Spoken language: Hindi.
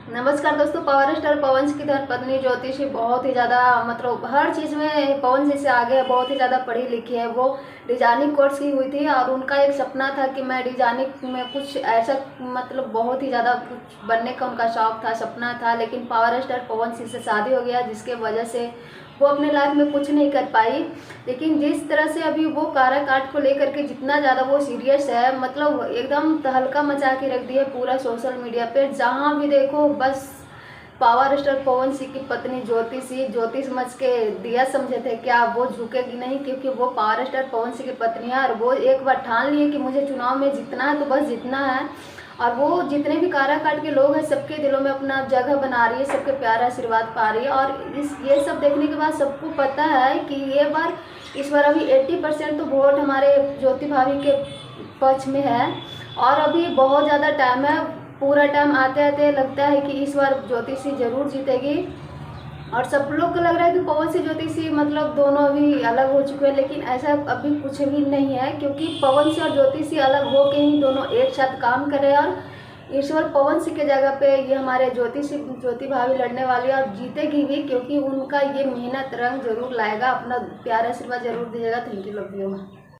नमस्कार दोस्तों। पावर स्टार पवन की धर्मपत्नी ज्योतिषी बहुत ही ज़्यादा मतलब हर चीज़ में पवन जी से आगे है। बहुत ही ज़्यादा पढ़ी लिखी है। वो डिजाइनिंग कोर्स की हुई थी और उनका एक सपना था कि मैं डिजाइनिंग में कुछ ऐसा मतलब बहुत ही ज़्यादा कुछ बनने का उनका शौक था, सपना था। लेकिन पावर स्टार पवन सिंह से शादी हो गया, जिसके वजह से वो अपने लाइफ में कुछ नहीं कर पाई। लेकिन जिस तरह से अभी वो काराकाट को लेकर के जितना ज़्यादा वो सीरियस है, मतलब एकदम तहलका मचा के रख दिया पूरा सोशल मीडिया पे। जहाँ भी देखो बस पावर स्टार पवन सिंह की पत्नी ज्योति समझ के दिया समझे थे क्या, वो झुकेगी नहीं, क्योंकि वो पावर स्टार पवन सिंह की पत्नी है। और वो एक बार ठान लिए कि मुझे चुनाव में जीतना है तो बस जीतना है। और वो जितने भी काराकाट के लोग हैं सबके दिलों में अपना जगह बना रही है, सबके प्यार आशीर्वाद पा रही है। और ये सब देखने के बाद सबको पता है कि इस बार अभी 80% तो वोट हमारे ज्योति भाभी के पक्ष में है। और अभी बहुत ज़्यादा टाइम है, पूरा टाइम आते आते लगता है कि इस बार ज्योतिषी जरूर जीतेगी। और सब लोग को लग रहा है कि पवन सिंह ज्योतिषी मतलब दोनों अभी अलग हो चुके हैं, लेकिन ऐसा अभी कुछ भी नहीं है, क्योंकि पवन सिंह और ज्योतिषी अलग हो के ही दोनों एक साथ काम कर रहे हैं। और इस बार पवन सिंह के जगह पे ये हमारे ज्योति भाभी लड़ने वाली है और जीतेगी भी, क्योंकि उनका ये मेहनत रंग जरूर लाएगा, अपना प्यार आशीर्वाद जरूर दीजिएगा। Thank you, love you.